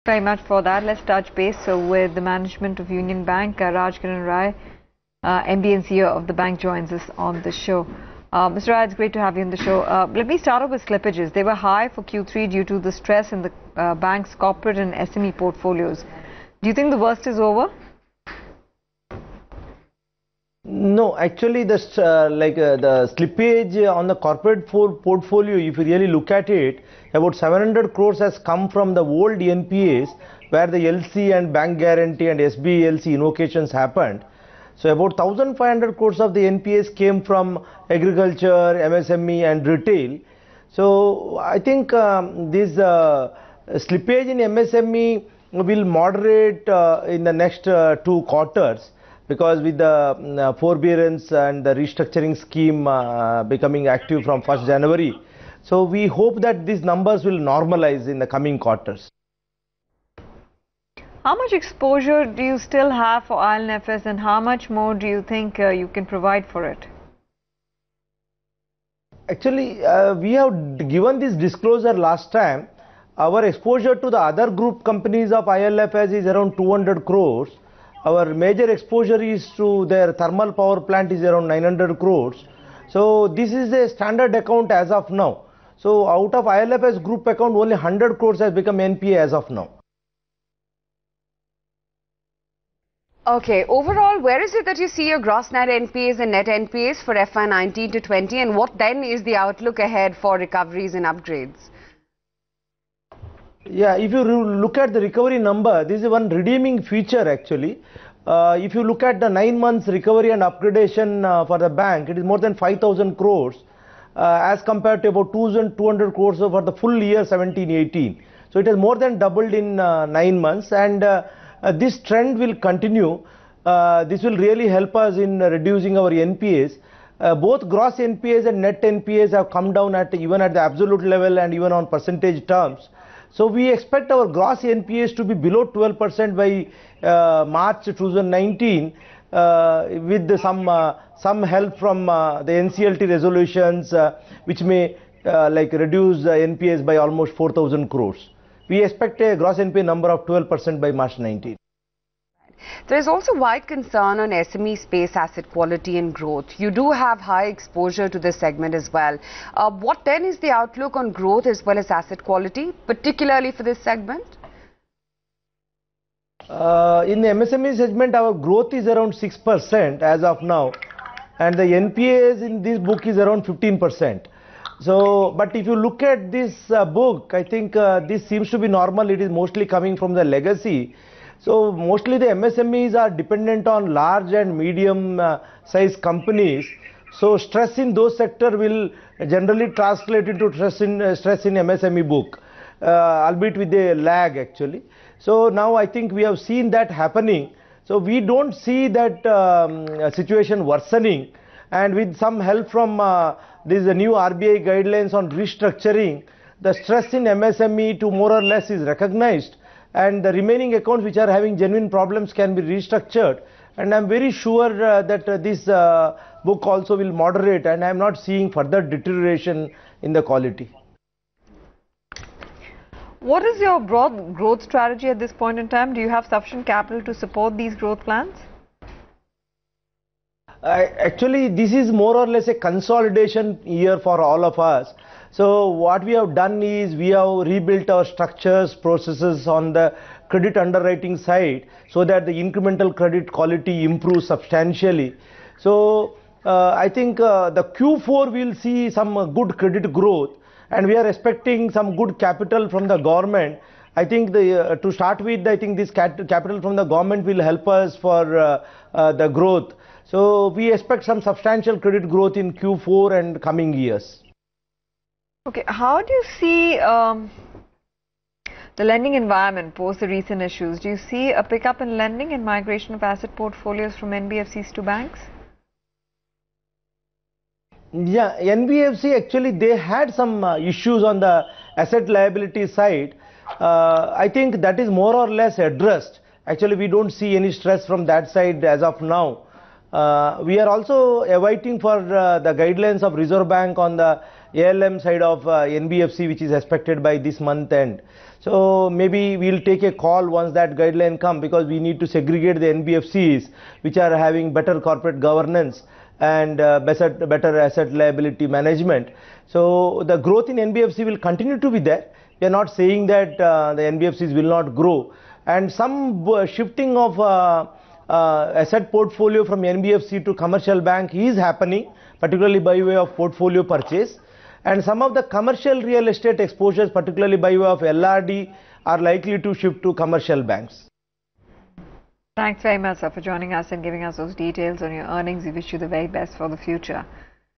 Very much for that. Let's touch base with the management of Union Bank. Rajkiran Rai, MD and CEO of the bank, joins us on the show. Mr. Rai, it's great to have you on the show. Let me start off with slippages. They were high for Q3 due to the stress in the bank's corporate and SME portfolios. Do you think the worst is over? No, actually, the slippage on the corporate portfolio, if you really look at it, about 700 crores has come from the old NPAs where the LC and bank guarantee and SBLC invocations happened. So about 1,500 crores of the NPAs came from agriculture, MSME and retail. So I think this slippage in MSME will moderate in the next 2 quarters. Because with the forbearance and the restructuring scheme becoming active from 1st January. So we hope that these numbers will normalize in the coming quarters. How much exposure do you still have for IL&FS and how much more do you think you can provide for it? Actually, we have given this disclosure last time. Our exposure to the other group companies of IL&FS is around 200 crores. Our major exposure is to their thermal power plant is around 900 crores. So this is a standard account as of now. So out of IL&FS group account, only 100 crores has become NPA as of now. Okay, overall, where is it that you see your gross net NPAs and net NPAs for FY 19 to 20, and what then is the outlook ahead for recoveries and upgrades? Yeah, if you look at the recovery number, this is one redeeming feature actually. If you look at the 9 months recovery and upgradation for the bank, it is more than 5,000 crores as compared to about 2,200 crores for the full year 17-18. So it has more than doubled in 9 months, and this trend will continue. This will really help us in reducing our NPAs. Both gross NPAs and net NPAs have come down even at the absolute level and even on percentage terms. So we expect our gross NPAs to be below 12% by March 2019 with some help from the NCLT resolutions which may reduce the NPAs by almost 4,000 crores. We expect a gross NPA number of 12% by March 19. There is also wide concern on SME space asset quality and growth. You do have high exposure to this segment as well. What then is the outlook on growth as well as asset quality, particularly for this segment? In the MSME segment, our growth is around 6% as of now, and the NPAs in this book is around 15%. So, but if you look at this book, I think this seems to be normal. It is mostly coming from the legacy. So mostly the MSMEs are dependent on large and medium size companies. So stress in those sectors will generally translate into stress in MSME book, albeit with a lag actually. So now I think we have seen that happening. So we don't see that situation worsening, and with some help from these new RBI guidelines on restructuring, the stress in MSME to more or less is recognized, and the remaining accounts which are having genuine problems can be restructured, and I'm very sure that this book also will moderate, and I'm not seeing further deterioration in the quality. What is your broad growth strategy at this point in time? Do you have sufficient capital to support these growth plans? Actually, this is more or less a consolidation year for all of us. So what we have done is we have rebuilt our structures, processes on the credit underwriting side so that the incremental credit quality improves substantially. So I think the Q4 will see some good credit growth, and we are expecting some good capital from the government. I think to start with, I think this capital from the government will help us for the growth. So we expect some substantial credit growth in Q4 and coming years. Okay, how do you see the lending environment post the recent issues? Do you see a pickup in lending and migration of asset portfolios from NBFCs to banks? Yeah, NBFC actually they had some issues on the asset liability side. I think that is more or less addressed. Actually, we don't see any stress from that side as of now. We are also awaiting for the guidelines of Reserve Bank on the ALM side of NBFC, which is expected by this month end. So maybe we'll take a call once that guideline come, because we need to segregate the NBFCs which are having better corporate governance and better asset liability management. So the growth in NBFC will continue to be there. We are not saying that the NBFCs will not grow, and some shifting of asset portfolio from NBFC to commercial bank is happening, particularly by way of portfolio purchase. And some of the commercial real estate exposures, particularly by way of LRD, are likely to shift to commercial banks. Thanks very much, sir, for joining us and giving us those details on your earnings. We wish you the very best for the future.